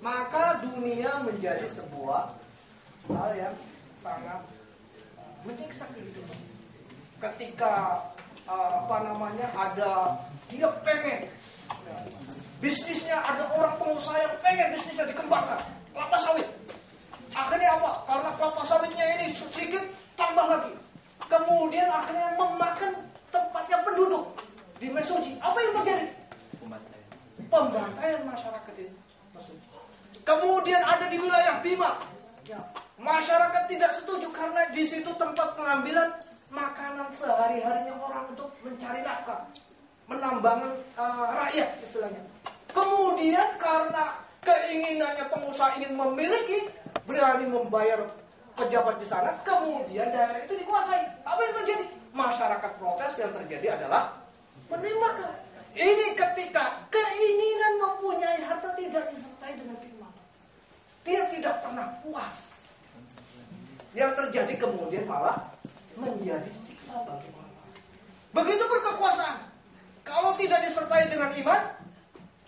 Maka dunia menjadi sebuah hal yang sangat menyiksa kehidupan. Ketika ada dia pengen bisnisnya, ada orang pengusaha yang pengen bisnisnya dikembangkan, kelapa sawit. Akhirnya apa? Karena kelapa sawitnya ini sedikit, tambah lagi. Kemudian akhirnya memakan tempatnya penduduk di Mesoji. Apa yang terjadi? Pembantaian masyarakat di Mesoji. Kemudian ada di wilayah Bima. Ya, masyarakat tidak setuju karena di situ tempat pengambilan makanan sehari-harinya orang untuk mencari nafkah, menambang rakyat istilahnya. Kemudian karena keinginannya pengusaha ingin memiliki, berani membayar pejabat di sana, kemudian daerah itu dikuasai. Apa yang terjadi? Masyarakat protes, yang terjadi adalah penembakan. Ini ketika keinginan mempunyai harta tidak disertai dengan firman. Dia tidak pernah puas. Yang terjadi kemudian malah menjadi siksa bagi orang. Begitu berkekuasaan. Kalau tidak disertai dengan iman,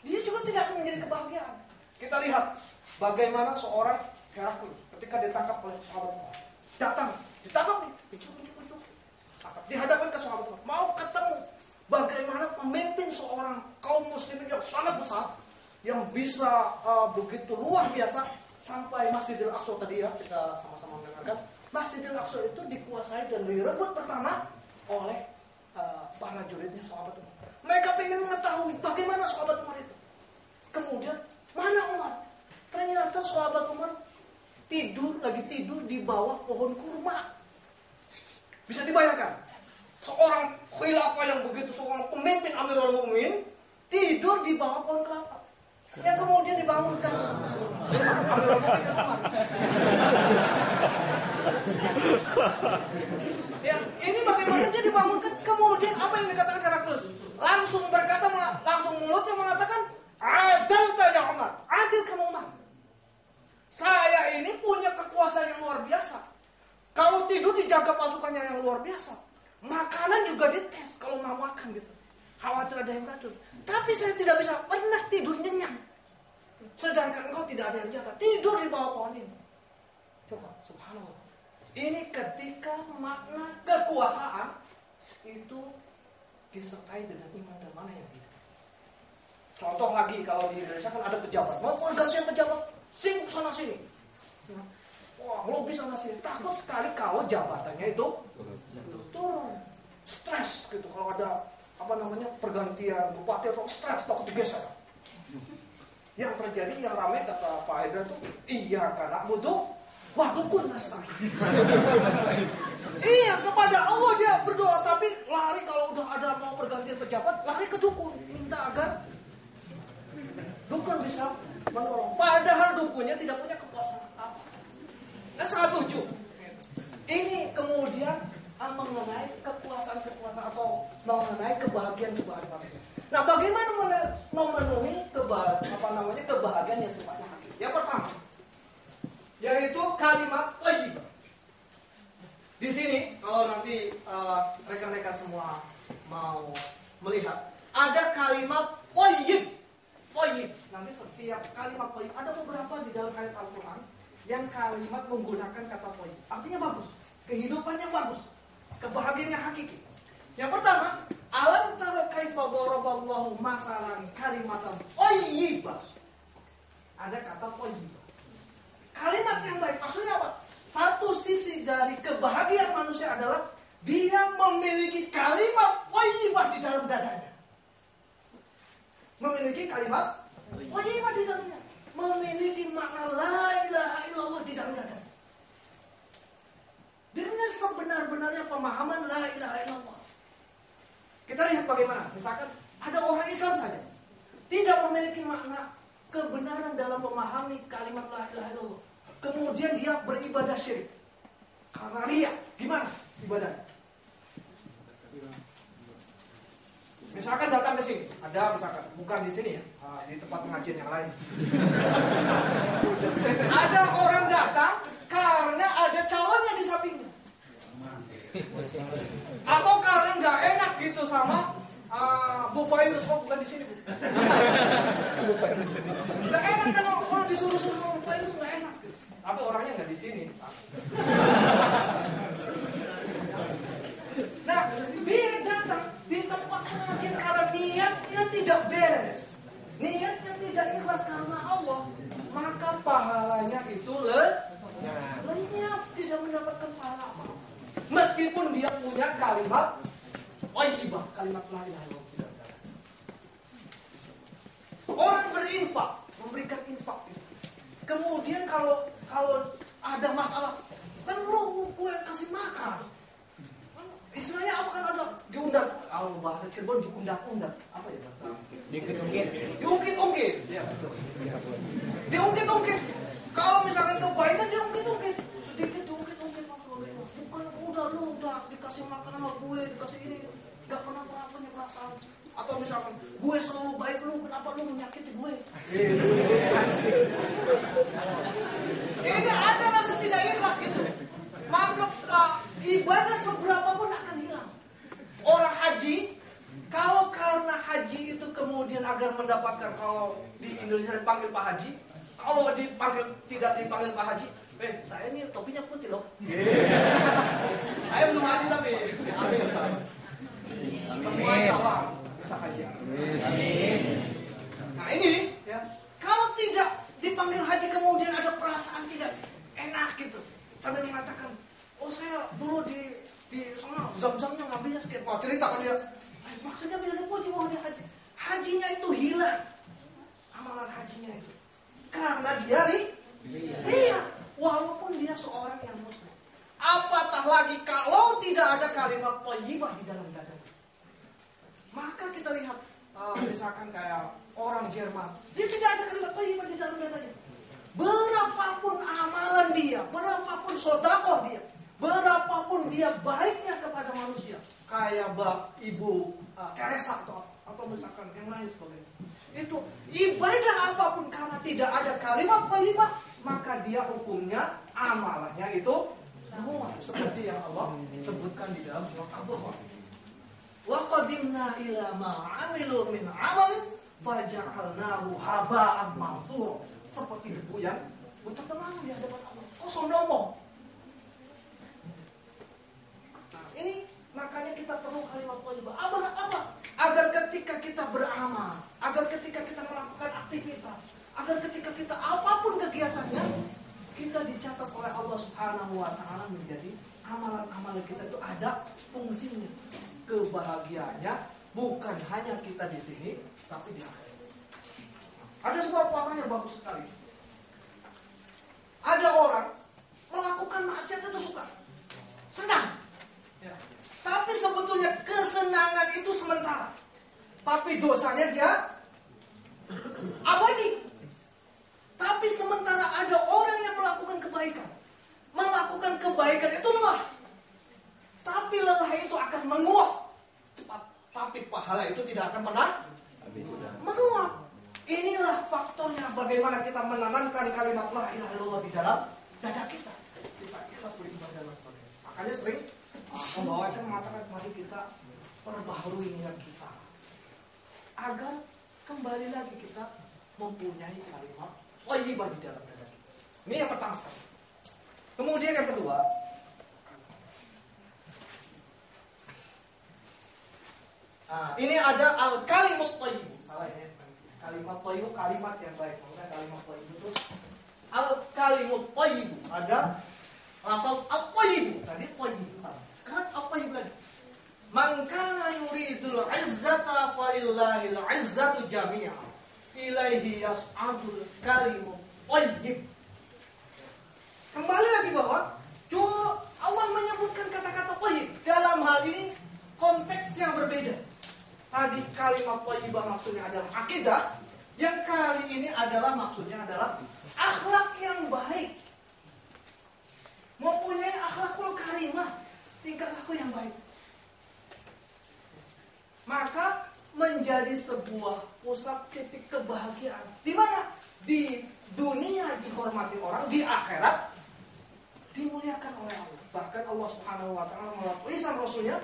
dia juga tidak akan menjadi kebahagiaan. Kita lihat bagaimana seorang Heraklius ketika ditangkap oleh sahabat Tuhan. Ditangkap nih, dicuk. Dihadapkan ke sahabat Tuhan. Mau ketemu bagaimana memimpin seorang kaum muslimin yang sangat besar, yang bisa begitu luar biasa, sampai Masjidil Aqsa tadi ya, kita sama-sama mendengarkan. Masjidil Aqsa itu dikuasai dan direbut pertama oleh para juridnya sahabat Umar. Mereka ingin mengetahui bagaimana sahabat Umar itu. Kemudian, mana Umar? Ternyata sahabat Umar lagi tidur di bawah pohon kurma. Bisa dibayangkan? Seorang khilafah yang begitu, seorang pemimpin Amirul Mukminin tidur di bawah pohon kelapa. Yang kemudian dibangunkan Amirul Mukminin Umar. Ya, ini bagaimana dia dibangunkan? Kemudian apa yang dikatakan Heraklius? Langsung mulutnya mengatakan, "Adil ya Umar, adil kamu Umar. Saya ini punya kekuasaan yang luar biasa. Kalau tidur dijaga pasukannya yang luar biasa. Makanan juga dites kalau mau makan gitu. Khawatir ada yang racun. Tapi saya tidak bisa pernah tidur nyenyak. Sedangkan engkau tidak ada yang jaga. Tidur di bawah pohon ini." Coba, subhanallah. Ini ketika makna kekuasaan itu disertai dengan iman dan mana yang tidak. Contoh lagi, kalau di Indonesia kan ada pejabat. Mau pergantian pejabat, sing sana sini. Wah, lo bisa ngasih. Takut sekali kalau jabatannya itu turun. Stres gitu. Kalau ada pergantian bupati atau stres, takut digeser. Yang terjadi, yang ramai kata Pak Haidar tuh, iya karena butuh. Wah, dukun nasta'in. Iya, kepada Allah dia berdoa, tapi lari kalau udah ada mau pergantian pejabat, lari ke dukun, minta agar dukun bisa menolong. Padahal dukunnya tidak punya kekuasaan apa. Nah, sangat lucu. Ini kemudian mengenai kekuasaan atau mengenai kebahagiaan. Nah, bagaimana memenuhi kebahagiaan yang sifatnya hakiki? Yang pertama, yaitu kalimat thayyibah. Di sini kalau nanti rekan-rekan semua mau melihat, ada kalimat thayyib. Nanti setiap kalimat thayyib ada beberapa di dalam ayat Al-Qur'an yang kalimat menggunakan kata thayyib. Artinya bagus, kehidupannya bagus, kebahagiaannya hakiki. Yang pertama, alam tara kaifa daraballahu masalan kalimatan thayyibah. Ada kata thayyibah. Kalimat yang baik, maksudnya apa? Satu sisi dari kebahagiaan manusia adalah dia memiliki kalimat thayyibah di dalam dadanya. Memiliki kalimat thayyibah di dalamnya. Memiliki makna la ilaha illallah di dalam dadanya. Dengan sebenar-benarnya pemahaman la ilaha illallah. Kita lihat bagaimana. Misalkan ada orang Islam saja tidak memiliki makna kebenaran dalam memahami kalimat la ilaha illallah. Kemudian dia beribadah syirik karena riya. Gimana ibadahnya? Misalkan datang ke sini, bukan di sini ya, di tempat pengajian yang lain. Ada orang datang karena ada calonnya di sampingnya, atau karena nggak enak gitu sama Bu Virus, bukan di sini, Bu. Nggak enak kan kalau disuruh-suruh Bu Virus, nggak enak. Tapi orangnya nggak di sini. Nah, dia datang di tempat pengajian karena niatnya tidak beres, niatnya tidak ikhlas karena Allah, maka pahalanya itu lenyap, tidak mendapatkan pahala. Meskipun dia punya kalimat thayyibah, kalimat la ilaha illallah. Orang berinfak, memberikan infak. Kemudian kalau ada masalah, kan gue kasih makan. Istilahnya apa kan ada diundat, kalau bahasa Cirebon diundat-undat, apa ya bahasa? Diungkit-ungkit. Ya, betul. Diungkit-ungkit. Kalau misalkan kebaikan diungkit-ungkit, sedikit diungkit-ungkit maksudnya. Bukan udah dikasih makanan sama gue, dikasih ini, enggak pernah punya perasaan. Atau misalkan gue selalu baik, lu kenapa lu menyakiti gue? Ini ada rasa tidak ikhlas gitu. Maka ibadah seberapa pun akan hilang. Orang haji, kalau karena haji itu kemudian agar mendapatkan, kalau di Indonesia dipanggil Pak Haji, kalau tidak dipanggil Pak Haji, saya ini topinya putih loh. Saya belum haji tapi amin bersama. Semua Allah bisa haji. Nah ini ya, kalau tidak dipanggil haji kemudian ada perasaan tidak enak gitu, sambil mengatakan, oh saya dulu di sana zam-zamnya ngambilnya sekian. Oh cerita kan dia, maksudnya biar dipuji mau dia haji. Hajinya itu hilang, amalan hajinya itu, karena dia ria, walaupun dia seorang yang muslim. Apatah lagi kalau tidak ada kalimat thayyibah di dalam dadanya. Maka kita lihat, misalkan kayak orang Jerman, dia tidak ada kalimat thayyibah di dalam dadanya. Berapapun amalan dia, berapapun sedekah dia, berapapun dia baiknya kepada manusia, kayak Ibu Teresa atau misalkan yang lain sebagainya, itu ibadah apapun karena tidak ada kalimat thayyibah, maka dia hukumnya amalannya itu semua seperti yang Allah sebutkan di dalam surat Al-Baqarah. Wa qadimna ila ma 'amilu min 'amalin faja'alnahu haba'an manthura. Seperti debu yang berterbangan di hadapan Allah, kosong dompong. Nah, ini makanya kita perlu kalimat thayyibah. Apa? Agar ketika kita beramal, agar ketika kita melakukan aktivitas, agar ketika kita apapun kegiatannya, kita dicatat oleh Allah Subhanahu wa taala menjadi amalan-amalan kita itu ada fungsinya. Kebahagiaannya bukan hanya kita di sini, tapi di akhirat. Ada sebuah pengalaman yang bagus sekali. Ada orang melakukan maksiat itu suka, senang. Ya. Tapi sebetulnya kesenangan itu sementara. Tapi dosanya dia abadi. Tapi sementara ada orang yang melakukan kebaikan. Melakukan kebaikan itu lelah. Tapi lelah itu akan menguap. Tapi pahala itu tidak akan pernah menguap. Inilah faktornya bagaimana kita menanamkan kalimat la ilaha illallah di dalam dada kita. Kita ikhlas beribadah dan sebagainya. Makanya sering pembawa acara mengatakan mari kita perbaharui niat kita agar kembali lagi kita mempunyai kalimat thayyibah di dalam dada kita. Ini yang pertama. Kemudian yang kedua, ini ada al-kalimut thayyib. Salah ya. Kalimat thayyib, kalimat yang baik. Maksudnya kalimat thayyib itu al-kalimut thayyib. Ada lafaz at-thayyib. Tadi thayyib. Sekarang at-thayyib lagi. Man kana yuridul izzata falillahil izzatu jami'an. Ilaihi yas'adul kalimut thayyib. Kembali lagi bahwa Allah menyebutkan kata-kata thayyib. Dalam hal ini konteksnya berbeda. Tadi kalimat thayyibah maksudnya adalah akidah, yang kali ini adalah maksudnya adalah akhlak yang baik. Mempunyai akhlakul karimah, tingkah laku yang baik. Maka menjadi sebuah pusat titik kebahagiaan. Di mana? Di dunia dihormati orang, di akhirat dimuliakan oleh Allah. Bahkan Allah Subhanahu wa taala melalui lisan Rasulnya